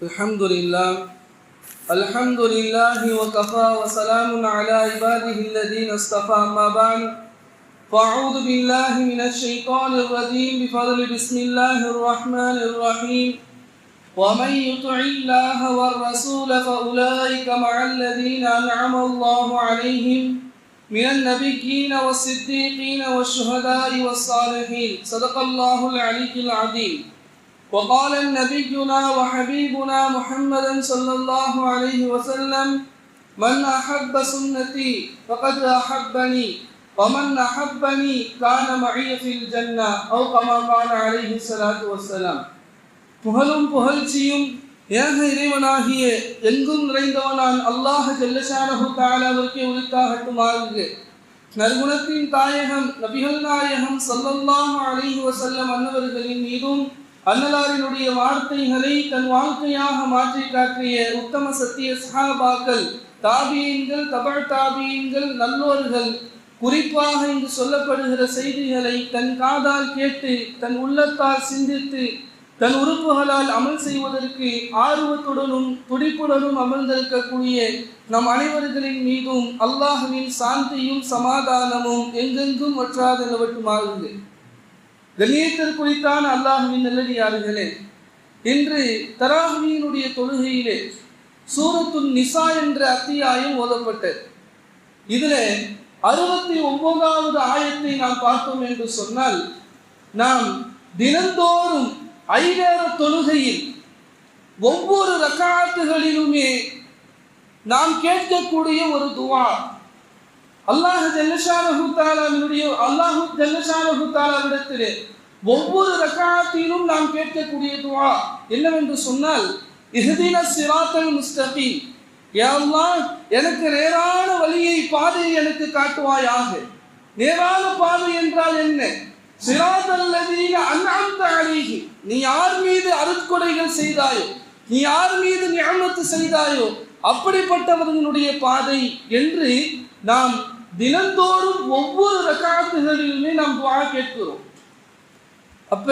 الحمد لله وكفى وسلام على عباده الذين اصطفى. أما بعد فأعوذ بالله من الشيطان الرجيم بفضل بسم الله الرحمن الرحيم. ومن يطع الله والرسول فأولئك مع الذين أنعم الله عليهم من النبيين والصديقين والشهداء والصالحين. صدق الله العلي العظيم. وقال نبينا وحبيبنا محمد صلى الله عليه وسلم: من أحب سنتي فقد أحبني ومن أحبني كان معي في الجنة أو كما قال عليه الصلاة والسلام. புகழும் புகழ்ச்சியும் ஏக இறைவனாகிய எங்கும் நிறைந்தவனான் அல்லாஹ் ஜல்லஷானஹு தஆலாவிற்கு உரித்தாகட்டுமாக. நற்குணத்தின் தாயகம் நபிகள் நாயகம் ஸல்லல்லாஹு அலைஹி வஸல்லம் அன்னவர்களின் மீதும் அன்னலாரினுடைய வார்த்தைகளை தன் வாழ்க்கையாக மாற்றி காட்டிய உத்தம சத்திய சஹாபாக்கள், தாபியீன்கள், தபஅ தாபியீன்கள், நல்லோர்கள், குறிப்பாக இங்கு சொல்லப்படுகிற செய்திகளை தன் காதால் கேட்டு தன் உள்ளத்தால் சிந்தித்து தன் உறுப்புகளால் அமல் செய்வதற்கு ஆர்வத்துடனும் துடிப்புடனும் அமர்ந்திருக்கக்கூடிய நம் அனைவர்களின் மீதும் அல்லாஹ்வின் சாந்தியும் சமாதானமும் எங்கெங்கும் வற்றாது நிலவட்டுமாறுங்க. கண்ணியத்திற்குரித்தான அல்லாஹ்வின் நல்லடியார்களே, இன்று தராவியினுடைய தொழுகையிலே சூரத்துன் நிசா என்ற அத்தியாயம் ஓதப்பட்டது. இதில் 69வது ஆயத்தை நாம் பார்த்தோம் என்று சொன்னால், நாம் தினந்தோறும் ஐநேர தொழுகையில் ஒவ்வொரு ரக்காத்துகளிலுமே நாம் கேட்கக்கூடிய ஒரு துவா, அல்லாஹ் ஜல்லஷானஹு தஆலாவிடத்திலே ஒவ்வொரு ரக்காத்திலும் நாம் கேட்கக்கூடிய துவா என்னவென்று சொன்னால், இஹ்தின ஸிராத்தல் முஸ்தகீம், யா அல்லாஹ் எனக்கு நேரான வழியை, பாதையை எனக்கு காட்டுவாயாக. நேரான பாதை என்றால் என்ன? ஸிராத்தல் லதீன அன்அம்த அலைஹிம், நீ யார் மீது அருட்கொடைகள் செய்தாயோ, நீ யார் மீது நிஅமத் செய்தாயோ அப்படிப்பட்டவர்களுடைய பாதை என்று நாம் தினந்தோறும் ஒவ்வொரு ரக்காத்துகளிலுமே நாம் துஆ கேட்கிறோம். அப்ப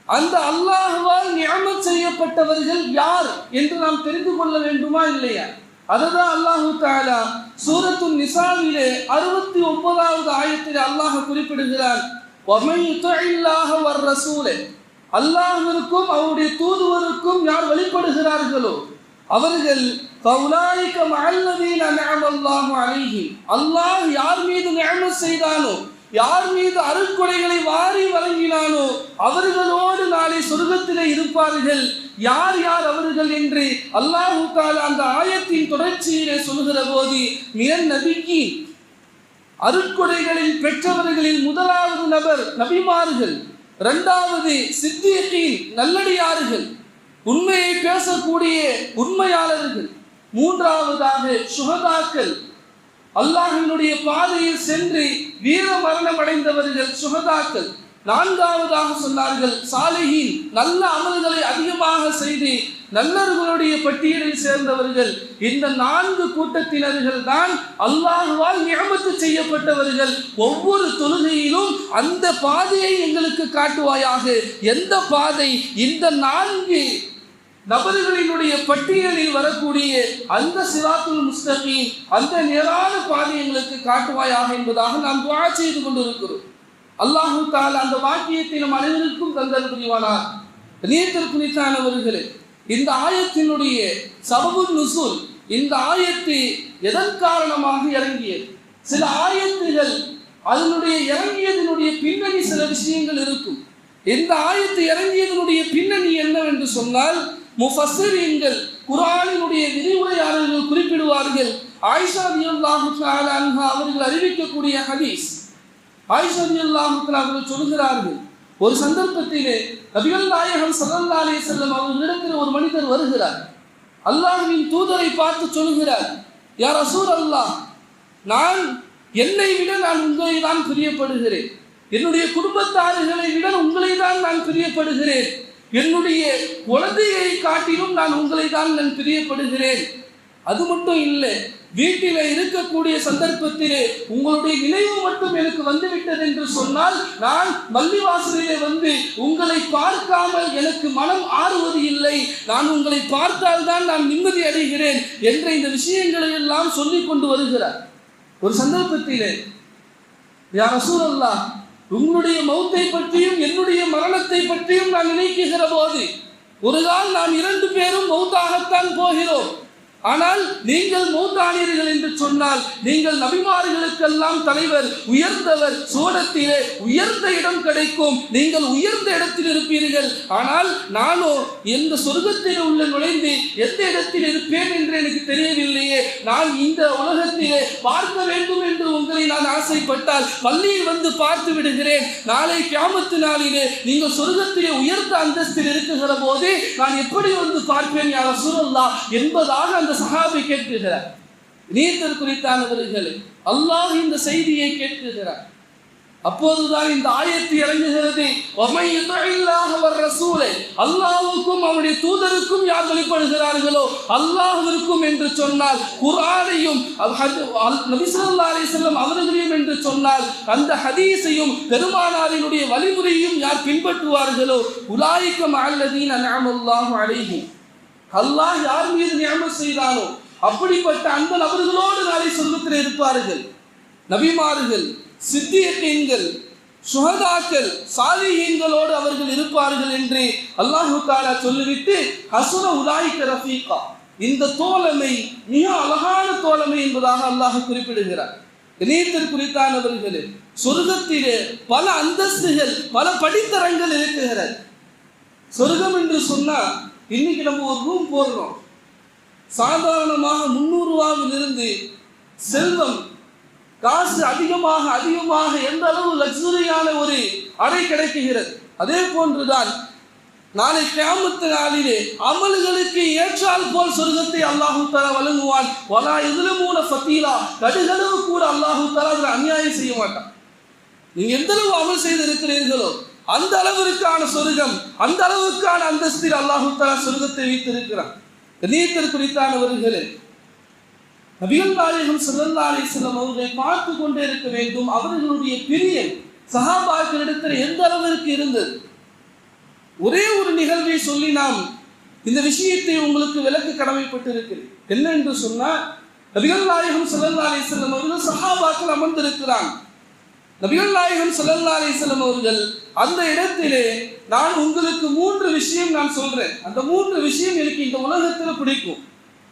அந்த அல்லாஹ்வால் நிஅமத் செய்யப்பட்டவர்கள் யார் என்று நாம் தெரிந்து கொள்ள வேண்டுமா இல்லையா? அதுதான் அல்லாஹ் தஆலா சூரத்துன் நிசாவிலே 69வது ஆயத்திலே அல்லாஹ் குறிப்பிடுகிறார். وَمَن يُطِعِ اللَّهَ وَالرَّسُولَ, அல்லாஹ்விற்கும் அவருடைய தூதுவருக்கும் யார் வழிபடுகிறார்களோ அவர்கள் فَأُولَٰئِكَ مَعَ الَّذِينَ أَنْعَمَ اللَّهُ عَلَيْهِمْ, அல்லாஹ் யார் மீது நிஅமத் செய்தானோ, யார் மீது அருட்கொடைகளை வாரி வழங்கினானோ அவர்களோடு நாளை சொர்க்கத்திலே இருப்பார்கள். யார் யார் அவர்கள் என்று அல்லாஹ் தஆலா அந்த ஆயத்தின் தொடர்ச்சியிலே சொல்கிற போது, மினன் நபிக்கு, அருட்கொடைகளில் பெற்றவர்களில் முதலாவது நபர் நபிமார்கள், இரண்டாவது சித்தீகீன் நல்லடியார்கள், உண்மையை பேசக்கூடிய உண்மையாளர்கள், மூன்றாவதாக சுஹதாக்கள், அல்லாஹ்வினுடைய பாதையில் சென்று வீர மரணம் அடைந்தவர்கள் சுஹதாக்கள், நான்காவதாக சொன்னார்கள் சாலிஹீன், நல்ல அமல்களை அதிகமாக செய்து நல்லவர்களுடைய பட்டியலில் சேர்ந்தவர்கள். இந்த 4 கூட்டத்தினர்கள் தான் அல்லாஹ்வால் நிஅமத் செய்யப்பட்டவர்கள். ஒவ்வொரு தொழுகையிலும் அந்த பாதையை எங்களுக்கு காட்டுவாயாக. எந்த பாதை? இந்த 4 நபர்களினுடைய பட்டியலில் வரக்கூடிய அந்த சிராத்துல் முஸ்தகீம், அந்த நேரான பாதை எங்களுக்கு காட்டுவாயாக என்பதாக நாம் துஆ செய்து கொண்டிருக்கிறோம். அல்லாஹ் தஆலா அந்த வாக்கியத்தை நம் அனைவருக்கும் தந்தல் புரிவானார். நீத்திற்குனித்தானவர்களே, இந்த ஆயத்தினுடைய சபபுன் நுசூல், இந்த ஆயத்து எதன் காரணமாக இறங்கியது? சில ஆயத்துகள் அதனுடைய இறங்கியதனுடைய பின்னணி சில விஷயங்கள் இருக்கும். இந்த ஆயத்து இறங்கியதனுடைய பின்னணி என்னவென்று சொன்னால், முஃபஸ்ஸிரீன்கள், குர்ஆனினுடைய விரிவுரையாளர்கள் குறிப்பிடுவார்கள். ஆயிஷா ரலியல்லாஹு தஆலா அன்ஹா அவர்கள் அறிவிக்கக்கூடிய ஹதீஸ், ஆயிஷா ரலியல்லாஹு தஆலா அவர்கள் சொல்கிறார்கள், ஒரு சந்தர்ப்பத்திலே நபிகள் நாயகம் ஸல்லல்லாஹு அலைஹி வஸல்லம் அவர்களிடத்தில் ஒரு மனிதர் வருகிறார். அல்லாஹ்வின் தூதரை பார்த்து சொல்கிறார், யா ரசூலல்லாஹ், என்னை விட நான் உங்களை தான் பிரியப்படுகிறேன், என்னுடைய குடும்பத்தார்களை விட உங்களை தான் நான் பிரியப்படுகிறேன், என்னுடைய குழந்தையை காட்டிலும் நான் உங்களை தான் நான் பிரியப்படுகிறேன். அது மட்டும் இல்லை, வீட்டில் இருக்கக்கூடிய சந்தர்ப்பத்திலே உங்களுடைய நினைவு மட்டும் எனக்கு வந்துவிட்டது என்று சொன்னால் நான் பள்ளிவாசலிலே வந்து உங்களை பார்க்காமல் எனக்கு மனம் ஆறுவது இல்லை இல்லை, நான் உங்களை பார்த்தால் தான் நான் நிம்மதி அடைகிறேன் என்ற இந்த விஷயங்களை எல்லாம் சொல்லிக் கொண்டு வருகிறார். ஒரு சந்தர்ப்பத்திலே, யா ரசூலல்லாஹ், உங்களுடைய மௌத்தை பற்றியும் என்னுடைய மரணத்தை பற்றியும் நான் நினைக்குகிற போது ஒரு நாள் நாம் 2 பேரும் மௌத்தாகத்தான் போகிறோம். ஆனால் நீங்கள் மௌத்தானீர்கள் என்று சொன்னால் நீங்கள் நபிமார்களுக்கெல்லாம் தலைவர், உயர்ந்தவர், சோடத்திலே உயர்ந்த இடம் கிடைக்கும், நீங்கள் உயர்ந்த இடத்தில் இருப்பீர்கள். ஆனால் நானோ எந்த சொர்க்கத்தில் உள்ள நுழைந்து எந்த இடத்தில் இருப்பேன் என்று எனக்கு தெரியவில்லையே. நான் இந்த உலகத்திலே பார்க்க வேண்டும் என்று உங்களை நான் ஆசைப்பட்டால் பள்ளியில் வந்து பார்த்து விடுகிறேன். நாளை கியாமத்து நாளிலே நீங்கள் சொர்க்கத்திலே உயர்ந்த அந்தஸ்தில் இருக்குகிற போது நான் எப்படி வந்து பார்ப்பேன் யா ரசூலல்லாஹ் என்பதாக அந்த சஹாபி கேட்கிறார். நீர்க்குறித்தானவர்களே, அல்லாஹ் இந்த செய்தியை கேட்கிறார். அப்போதுதான் இந்த ஆயத்து இறங்குகிறது. அல்லாஹ்வுக்கும் அவருடைய தூதருக்கும் யார் வழிபடுகிறார்களோ அல்லாஹ்விற்கும் என்று சொன்னால், குர்ஆனையும் நபி ஸல்லல்லாஹு அலைஹி வஸல்லம் அவர்களையும் என்று சொன்னால் அந்த ஹதீஸையும் பெருமானாரினுடைய வழிமுறையும் யார் பின்பற்றுவார்களோ உலாயிக மஅல்லதீன அன்அமல்லாஹு அலைஹிம், அல்லாஹ் யார் மீது நிஅமத் செய்தானோ அப்படிப்பட்ட அந்த நபர்களோடு நாளை சொர்க்கத்தில் இருப்பார்கள். நபிமார்கள், சித்தியீன்கள், சுஹதாக்கள், சாலிஹீன்களோடு அவர்கள் இருப்பார்கள் என்று அல்லாஹு தஆலா சொல்லிவிட்டு ஹஸன உலாயிக ரஃபீகா, இந்த தோழமை மிக அழகான தோழமை என்பதாக அல்லாஹ் குறிப்பிடுகிறார். இணையத்திற்குறித்தானவர்களே, சொர்க்கத்திலே பல அந்தஸ்துகள், பல படித்தரங்கள் இருக்கிறது. சொர்க்கம் என்று சொன்னா, இன்னைக்கு நம்ம ஒரு ரூம் போடுறோம், சாதாரணமாக 300 ரூபாயிலிருந்து செல்வம், காசு அதிகமாக அதிகமாக எந்த அளவு லக்ஸுரியான ஒரு அறை கிடைக்குகிறது. அதே போன்றுதான் நாளை கியாமத்து நாளிலே அமல்களுக்கு ஏற்றால் போல் சொர்க்கத்தை அல்லாஹு தஆலா வழங்குவான். வலா யஸ்லமூன ஃபதீலா, கடுகளவு கூட அல்லாஹு தஆலா அதில் அநியாயம் செய்ய மாட்டான். நீங்க எந்த அளவு அமல் செய்திருக்கிறீர்களோ அந்த அளவிற்கான சொர்க்கம், அந்த அளவுக்கான அந்தஸ்தில் அல்லாஹு தஆலா சொர்க்கத்தை வைத்திருக்கிறான். கண்ணியத்திற்குரித்தானவர்களே, நபிகள் நாயகம் ஸல்லல்லாஹு அலைஹி வஸல்லம் அவர்களை பார்த்து கொண்டே இருக்க வேண்டும். அவர்களுடைய பிரியம் சஹாபாக்களிடத்தில் எந்த அளவிற்கு இருந்தது. ஒரே ஒரு நிகழ்வை சொல்லி நாம் இந்த விஷயத்தை உங்களுக்கு விளக்க கடமைப்பட்டிருக்கிறேன். என்ன என்று சொன்னால், நபிகள் நாயகம் ஸல்லல்லாஹு அலைஹி வஸல்லம் அவர்கள் சஹாபாக்கள் அமர்ந்திருக்கிறாங்க. நபிகள் நாயகம் ஸல்லல்லாஹு அலைஹி வஸல்லம் அவர்கள் அந்த இடத்திலே, நான் உங்களுக்கு 3 விஷயம் நான் சொல்றேன், அந்த 3 விஷயம் எனக்கு இந்த உலகத்தில் பிடிக்கும்.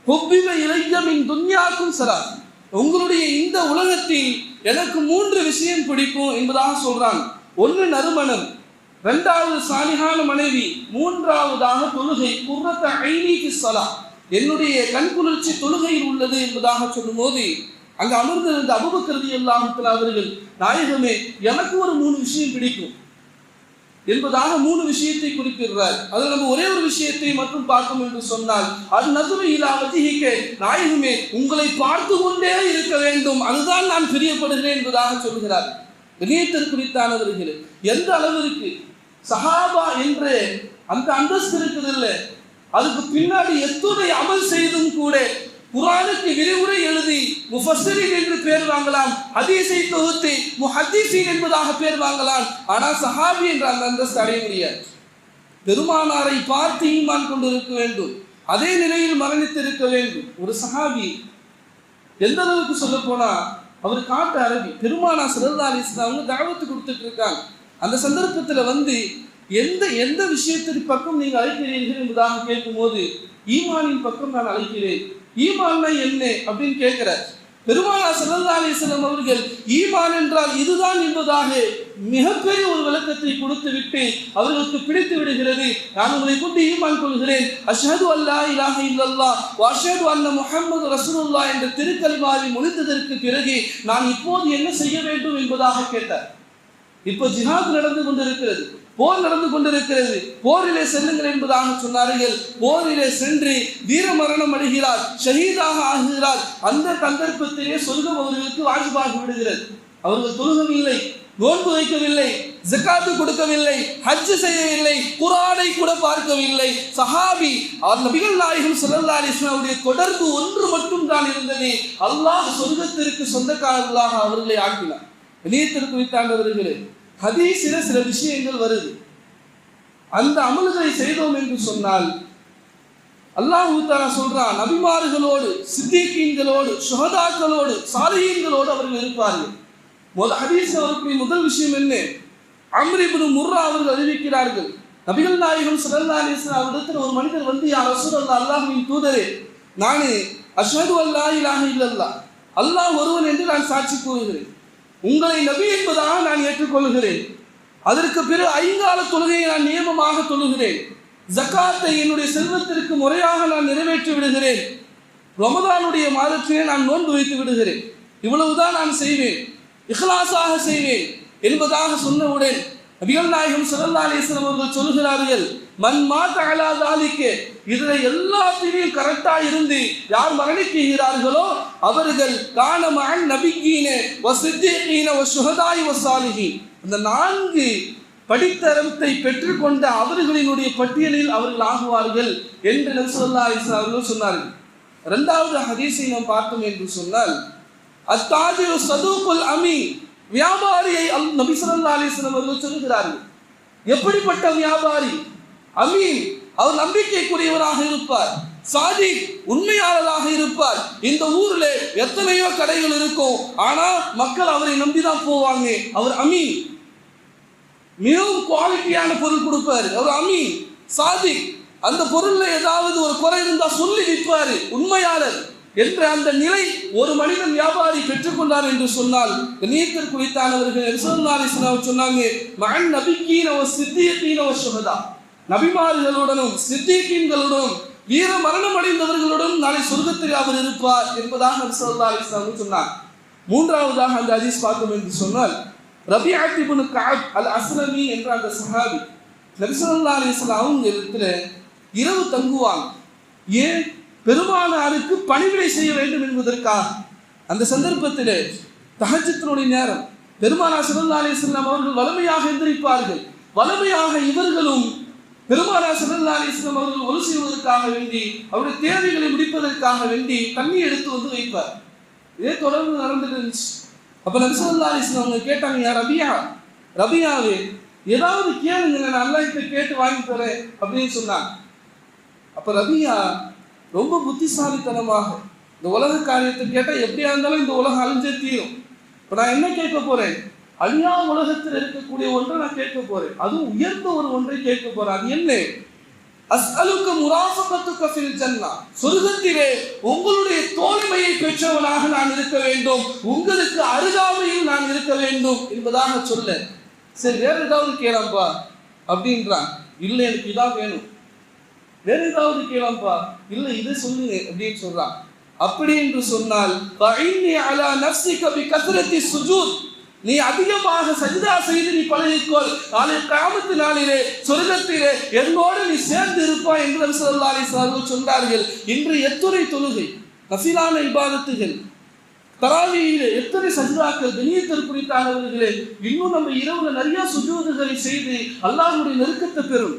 ஹுப்பிப இலைய மின் துன்யாக்கும் ஸலாத், உங்களுடைய இந்த உலகத்தில் எனக்கு 3 விஷயம் பிடிக்கும் என்பதாக சொல்றாங்க. 1 நறுமணம், 2வது சாலிஹான மனைவி, 3வதாக தொழுகை. குர்ரத ஐனி ஃபி ஸலாத், என்னுடைய கண்குளிர்ச்சி தொழுகையில் உள்ளது என்பதாக சொல்லும்போது அங்கு அமர்ந்திருந்த அபூபக்கர் ரலியல்லாஹு தஆலா அவர்கள், நாயகமே எனக்கு ஒரு 3 விஷயம் பிடிக்கும் என்பதாக 3 விஷயத்தை குறிப்பிடுறார். அதில் நம்ம ஒரே ஒரு விஷயத்தை மட்டும் பார்க்கும் என்று சொன்னால், அது நதுரு இலா வஜ்ஹிக, நாயகமே உங்களை பார்த்து கொண்டே இருக்க வேண்டும், அதுதான் நான் பிரியப்படுகிறேன் என்பதாக சொல்கிறார். இணையத்திற்குறித்தானவர்களே, எந்த அளவிற்கு சஹாபா என்ற அந்த அந்தஸ்து இருக்குதில்லை, அதுக்கு பின்னாடி எத்துணை அமல் செய்தும் கூட குர்ஆனுக்கு விரிவுரை எழுதி முஃபஸ்ஸிரீன் என்று பேர் வாங்கலாம், ஹதீஸை தொகுத்து முஹத்திஸீன் என்பதாக பேர் வாங்கலாம். ஆனால் சஹாபி என்ற அந்த அந்தஸ்து அடைய முடியாது. பெருமானாரை பார்த்து ஈமான் கொண்டு இருக்க வேண்டும், அதே நிலையில் மரணித்திருக்க வேண்டும். ஒரு சஹாபி எந்த அளவுக்கு சொல்ல போனா, அவர் காட்டு அரபி, பெருமானார் ஸல்லல்லாஹு அலைஹி வஸல்லம் அவங்க தஅவத் கொடுத்துட்டு இருக்காங்க. அந்த சந்தர்ப்பத்தில் வந்து எந்த விஷயத்தின் பக்கம் நீங்கள் அழைக்கிறீர்கள் என்பதாக கேட்கும்போது, ஈமானின் பக்கம் நான் அழைக்கிறேன். ஈமான்னா என்ன அப்படின்னு கேட்கிறார். பெருமானார் ஸல்லல்லாஹு அலைஹி வஸல்லம் அவர்கள் ஈமான் என்றால் இதுதான் என்பதாக மிகப்பெரிய ஒரு விளக்கத்தை கொடுத்து விட்டு அவர்களுக்கு பிடித்து விடுகிறது. நான் உங்களை கொண்டு ஈமான் கொள்கிறேன், அஷ்ஹது அல்லா இலாஹ இல்லல்லாஹ் வ அஷ்ஹது அன்ன முஹம்மது ரசூலுல்லாஹ் என்ற திருக்கலிமாவை முடித்ததற்கு பிறகு நான் இப்போது என்ன செய்ய வேண்டும் என்பதாக கேட்டார். இப்போ ஜிஹாத் நடந்து கொண்டிருக்கிறது, போர் நடந்து கொண்டிருக்கிறது, போரிலே செல்லுங்கள் என்பதாக சொன்னார்கள். போரிலே சென்று வீர மரணம் அடைகிறார், ஷஹீதாக ஆகிறார். அந்த சந்தர்ப்பத்திலே சொர்க்கம் அவர்களுக்கு வாஜிபாகி விடுகிறது. அவர்கள் தொழுகவில்லை, நோன்பு வைக்கவில்லை, ஜகாத்து கொடுக்கவில்லை, ஹஜ் செய்யவில்லை, குர்ஆனை கூட பார்க்கவில்லை. சஹாபி நபிகள் நாயகம் ஸல்லல்லாஹு அலைஹி வஸல்லம் அவருடைய தொடர்பு ஒன்று மட்டும் தான் இருந்தது, அல்லாஹ் சொர்க்கத்திற்கு சொந்தக்காரர்களாக அவர்களை ஆக்கினார். இணையத்திற்கு வைத்தாண்டவர்களே, ஹதீஸில் சில விஷயங்கள் வருது. அந்த அமல்களை செய்தோம் என்று சொன்னால் அல்லாஹ் தஆலா சொல்றான், நபிமார்களோடு, சித்திகீன்களோடு, சுஹதாக்களோடு, சாலிஹீன்களோடு அவர்கள் இருப்பார்கள். ஹதீஸ் அவர்களுடைய முதல் விஷயம் என்ன? அம்ர் இப்னு முர்ரா அவர்கள் அறிவிக்கிறார்கள், நபிகள் நாயகம் ஸல்லல்லாஹு அலைஹி வஸல்லம் அவரிடத்தில் ஒரு மனிதர் வந்து, யா ரசூலல்லாஹ், அல்லாஹ்வின் தூதரே, நான் அஷ்ஹது அல்லா இலாஹ இல்லல்லாஹ், அல்லாஹ் ஒருவன் என்று நான் சாட்சி கூறுகிறேன், உங்களை நபி என்பதாக நான் ஏற்றுக்கொள்கிறேன், அதற்கு பிறகு 5 கால தொழுகையை நான் நியமமாக தொழுகிறேன், ஜக்காத்தை என்னுடைய செல்வத்திற்கு முறையாக நான் நிறைவேற்றி விடுகிறேன், ரமதானுடைய மாதத்திலே நான் நோன்பு வைத்து விடுகிறேன், இவ்வளவுதான் நான் செய்வேன், இஹ்லாஸாக செய்வேன் என்பதாக சொன்னவுடன் நபிகள் நாயகம் ஸல்லல்லாஹு அலைஹி வஸல்லம் அவர்கள் சொல்கிறார்கள், மன் மாத அலா ஸாலிக, இதுல எல்லாத்தையும் கரெக்டா இருந்து யார் மரணிக்கிறார்களோ அவர்கள் கான மஅன் நபியீன வ சித்தீகீன வ ஷுஹதாஇ வ ஸாலிஹீன், அந்த 4 படித்தரத்தை பெற்றுக்கொண்ட அவர்களினுடைய பட்டியலில் அவர்கள் ஆகுவார்கள் என்று நபி ஸல்லல்லாஹு அலைஹி வஸல்லம் அவர்கள் சொன்னார்கள். இரண்டாவது ஹதீஸை நாம் பார்த்தோம் என்று சொன்னால், அத்தாஜிரு சதூகுல் அமீன், வியாபாரியை நபி ஸல்லல்லாஹு அலைஹி வஸல்லம் அவர்கள் சொல்கிறார்கள். எப்படிப்பட்ட வியாபாரி? அமீன், அவர் நம்பிக்கைக்குரியவராக இருப்பார், சாதிக், உண்மையாளராக இருப்பார். இந்த ஊர்ல எத்தனையோ கடைகள் இருக்கும், ஆனா மக்கள் அவரை நம்பிதான் போவாங்க. அவர் அமீன், மிகவும் குவாலிட்டியான பொருள் கொடுப்பாரு. அவர் அமீன், சாதிக், அந்த பொருள்ல ஏதாவது ஒரு குறை இருந்தா சொல்லி விற்பாரு, உண்மையாளர் என்ற அந்த நிலை ஒரு மனிதன் வியாபாரி பெற்றுக்கொண்டார் என்று சொன்னால், கண்ணியத்திற்கு குறித்தானவர்கள் ஸல்லல்லாஹு அலைஹி வஸல்லம் சொன்னாங்க, மஅன் நபியீன வ சித்தீகீன வ ஷுஹதா, நபிமார்களுடனும் சித்தீகீன்களுடனும் வீர மரணம் அடைந்தவர்களுடன் நாளை சொர்க்கத்தில் அவர் இருப்பார் என்பதாக நபி ஸல்லல்லாஹு அலைஹி வஸல்லம் சொன்னார். மூன்றாவதாக அந்த ஹதீஸ் பார்த்தோம் என்று சொன்னால், ரபிஅத் இப்னு கஅப் அல் அஸ்லமி என்ற அந்த சஹாபி நபி ஸல்லல்லாஹு அலைஹி வஸல்லம் அவங்க இடத்துல இரவு தங்குவாங்க. ஏன்? பெருமானாருக்கு பணிவிடை செய்ய வேண்டும் என்பதற்காக. அந்த சந்தர்ப்பத்தில் தஹஜ்ஜுடைய நேரம் பெருமானார் ஸல்லல்லாஹு அலைஹி வஸல்லம் அவர்கள் வலிமையாக எந்திரிப்பார்கள். வலிமையாக இவர்களும் பெருமானார் ஸல்லல்லாஹு அலைஹி வஸல்லம் அவர்கள் ஒலு செய்வதற்காக வேண்டி, அவருடைய தேவைகளை முடிப்பதற்காக வேண்டி தண்ணீர் எடுத்து வந்து வைப்பார். இதே தொடர்ந்து நடந்துட்டு இருந்துச்சு. அப்ப நபி ஸல்லல்லாஹு அலைஹி வஸல்லம் அவங்க கேட்டாங்க, யா ரபியாவே, ஏதாவது கேளுங்க, நான் அல்லாஹ்கிட்ட கேட்டு வாங்கி தரேன் அப்படின்னு சொன்னாங்க. அப்ப ரபியா ரொம்ப புத்திசாலித்தனமாக, இந்த உலக காரியத்தை கேட்டால் எப்படியா இருந்தாலும் இந்த உலகம் அழிஞ்சே தீரும். இப்போ நான் என்ன கேட்க போறேன்? அழியா உலகத்தில் இருக்கக்கூடிய ஒன்றை நான் கேட்க போறேன். அதுவும் உயர்ந்த ஒரு ஒன்றை கேட்க போறேன். அது என்ன? அஸ்அலுக முராஃபகத்துக ஃபில் ஜன்னா, சொர்க்கத்திலே உங்களுடைய தோழமையை பெற்றவனாக நான் இருக்க வேண்டும், உங்களுக்கு அருகாமையில் நான் இருக்க வேண்டும் என்பதாக சொல்ல. சரி, வேற ஏதாவது கேளாம்பா அப்படின்றான். இல்லை, எனக்கு இதான் வேணும். வேற ஏதாவது கேளாம்பா, இல்லை இதை சொல்லுங்க அப்படின்னு சொல்றான். அப்படி என்று சொன்னால், நீ அதிகமாக சஜ்தா செய்து நீ பழகிக்கொள், நாளை கியாமத்து நாளிலே சொர்க்கத்திலே என்னோடு நீ சேர்ந்து இருப்பாய் என்று நபி ஸல்லல்லாஹு அலைஹி வஸல்லம் சொன்னார்கள். இன்று எத்துணை தொழுகை, நஃபிலான இபாதத்துகள், தராவீஹிலே எத்தனை சஜ்தாக்கள், கண்ணியத்திற்கு குறித்தானவர்களே, இன்னும் நம்ம இரவுல நிறைய சுஜூதுகளை செய்து அல்லாஹ்வுடைய நெருக்கத்தை பெறும்.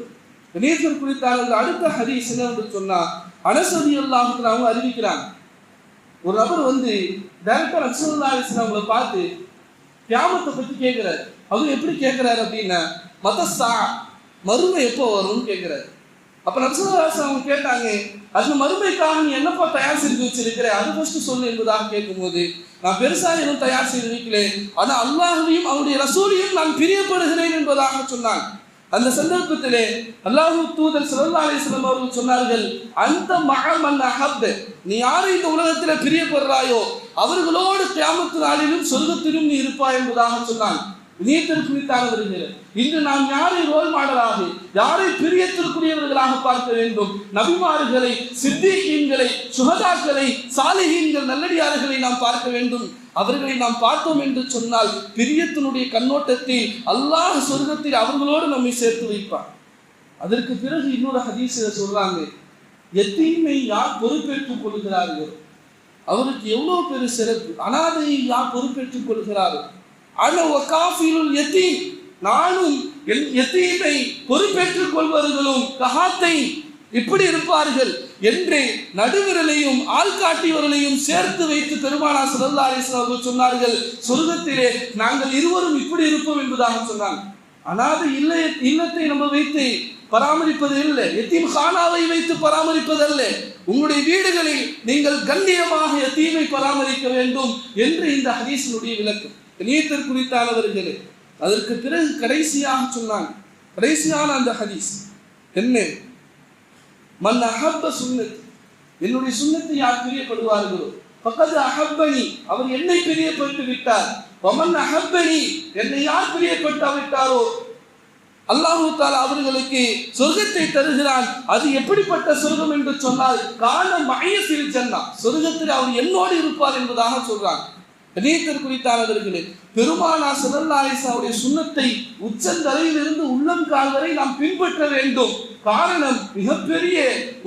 கண்ணியத்திற்கு குறித்தானவர்கள் அடுத்த ஹதீஸ் என்னவென்று சொன்னா, அனஸ் ரலியல்லாஹு அன்ஹு அவங்க அறிவிக்கிறாங்க, ஒரு நபர் வந்து டைரக்டா நபி ஸல்லல்லாஹு அலைஹி வஸல்லம் அவங்களை பார்த்து கியாமத்தை பத்தி கேட்கிறாரு. அதுவும் எப்படி கேட்கிறாரு அப்படின்னா, மதஸா, மறுமை எப்போ வரும்னு கேட்கிறாரு. அப்ப நபி ஸல்லல்லாஹு அலைஹி வஸல்லம் அவங்க கேட்டாங்க, அந்த மறுமைக்காக நீ என்னப்பா தயார் செஞ்சு வச்சிருக்கிற, அது ஃபர்ஸ்ட் சொல்லு என்பதாக கேட்கும்போது, நான் பெருசா எதுவும் தயார் செய்து வைக்கல, ஆனா அல்லாஹ்வையும் அவருடைய ரசூலையும் நான் பிரியப்படுகிறேன் என்பதாக சொன்னாங்க. அந்த சந்தர்ப்பத்திலே அல்லாஹ் தூதர் ஸல்லல்லாஹு அலைஹி வஸல்லம் அவர்கள் சொன்னார்கள், அந்த மஅமன் அஹப், நீ யாரை இந்த உலகத்தில் பிரியப்படுறாயோ அவர்களோடு கியாமத்து நாளிலும் சொர்க்கத்திலும் நீ இருப்பாய் என்பதாக சொன்னாங்க. வினயத்திற்குரியவர்களே, இன்று நாம் யாரை ரோல் மாடலாக, யாரை பிரியத்திற்குரியவர்களாக பார்க்க வேண்டும்? நபிமார்களை, சித்தீகீன்களை, சுஹதாக்களை, சாலிஹீன்கள், நல்லடியார்களை நாம் பார்க்க வேண்டும். அவர்களை நாம் பார்த்தோம் என்று சொன்னால் பிரியத்தினுடைய கண்ணோட்டத்தில் அல்லாஹ் சொர்க்கத்தில் அவர்களோடு நம்மை சேர்த்து வைப்பார். அதற்கு பிறகு இன்னொரு ஹதீஸில சொல்றாங்க, யத்தீமை யார் பொறுப்பேற்றுக் கொள்கிறார்களோ அவருக்கு எவ்வளவு பெரிய சிறப்பு. அனாதையை யார் பொறுப்பேற்றுக் கொள்கிறார்கள், அன வகாஃபிலுல் யதீம், நானும் யதீமை பொறுப்பேற்றுக் கொள்வர்களும் கஹாத்தை இப்படி இருப்பார்கள் என்று நடுவிரலையும் ஆள்காட்டியவர்களையும் சேர்த்து வைத்து பெருமானார் ஸல்லல்லாஹு அலைஹி வஸல்லம் சொன்னார்கள், சொர்க்கத்திலே நாங்கள் இருவரும் இப்படி இருப்போம் என்பதாக சொன்னாங்க. அனாதை இல்லத்தை நம்ம வைத்து பராமரிப்பது இல்லை, யத்தீம் கானாவை வைத்து பராமரிப்பதல்ல. உங்களுடைய வீடுகளில் நீங்கள் கண்ணியமாக யத்தீமை பராமரிக்க வேண்டும் என்று இந்த ஹதீஸினுடைய விளக்கம். கண்ணியத்திற்குரித்தானவர்களே, அதற்கு பிறகு கடைசியாக சொன்னாங்க, கடைசியான அந்த ஹதீஸ் என்ன? மன் அஹப்ப சுன்னத், என்னுடைய சுன்னத்தை யார் பிரியப்படுவார்களோ ஃபக்கத் அஹப்பனி, அவர் என்னை பிரியப்பட்டு விட்டார். வமன் அஹப்பனி, என்னை யார் பிரியப்பட்டு விட்டாரோ அல்லாஹு தஆலா அவர்களுக்கு சொர்க்கத்தை தருகிறான். அது எப்படிப்பட்ட சொர்க்கம் என்று சொன்னால் கான மஅய ஃபில் ஜன்னah, சொர்க்கத்தில் அவர் என்னோடு இருப்பார் என்பதாக சொல்றாங்க. கண்ணியத்திற்குரித்தானவர்களே, பெருமானார் ஸல்லல்லாஹு அலைஹி வஸல்லம் சுன்னத்தை உச்சந்தலையிலிருந்து உள்ளங்கால் வரை நாம் பின்பற்ற வேண்டும். காரணம், மிகப்பெரிய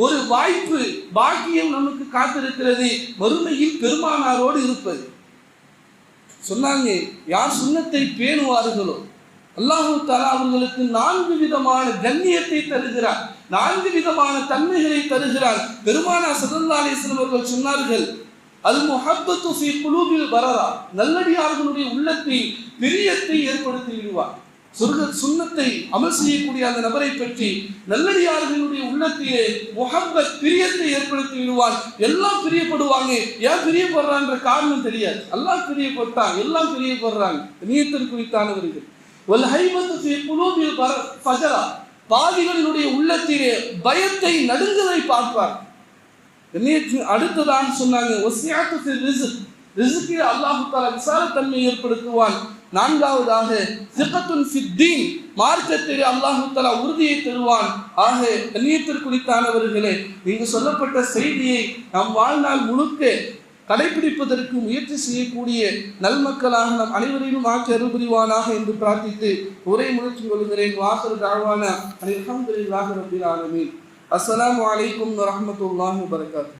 ஒரு வாய்ப்பு, பாக்கியம் நமக்கு காத்திருக்கிறது, மறுமையில் பெருமானாரோடு இருப்பது. சொன்னாங்க, யார் சுன்னத்தை பேணுவார்களோ அல்லாஹு தஆலா அவர்களுக்கு 4 விதமான கண்ணியத்தை தருகிறார், 4 விதமான தன்மைகளை தருகிறார். பெருமானார் ஸல்லல்லாஹு அலைஹி வஸல்லம் அவர்கள் சொன்னார்கள், அல் முஹப்பத்து ஃபீ குலூபில் பரரா, நல்லடியார்களுடைய உள்ளத்தில் பிரியத்தை ஏற்படுத்தி விடுவார். சுன்னத்தை அமல் செய்யக்கூடிய அந்த நபரை பற்றி நல்லடியார்களுடைய உள்ளத்திலே முஹப்பத், பிரியத்தை ஏற்படுத்தி விடுவார். எல்லாம் பிரியப்படுவாங்க. ஏன் பிரியப்படுறான்ற காரணம் தெரியாது, அல்லாஹ் பிரியப்பட்டான், எல்லாம் பிரியப்படுறாங்க. கண்ணியத்திற்குரித்தானவர்கள், வல் ஹைபத்து ஃபீ குலூபில் ஃபஜரா, பாவிகளுடைய உள்ளத்திலே பயத்தை, நடுங்குவதை பார்ப்பார். அடுத்ததாக சொன்னாங்க, வசியத்து ஃபில் ரிஸ்க், ரிஸ்கில் அல்லாஹ் தஆலா விசாலத்தன்மை ஏற்படுத்துவான். 4வதாக ஸிகத்துன் ஃபித்தீன், மார்க்கத்திலே அல்லாஹ் தஆலா உறுதியை தருவான். ஆக கண்ணியத்திற்குரித்தானவர்களே, நீங்க சொல்லப்பட்ட செய்தியை நம் வாழ்நாள் முழுக்க கடைபிடிப்பதற்கு முயற்சி செய்யக்கூடிய நல்மக்களாக நம் அனைவரையும் ஆக்கி அருள் புரிவானாக என்று பிரார்த்தித்து உரை முயற்சி கொள்கிறேன். வாஹிரு தஅவானா அல்ஹம்துலில்லாஹி ரப்பில் ஆலமீன். அஸ்ஸலாமு அலைக்கும் வரஹ்மத்துல்லாஹி வபரகாத்துஹு.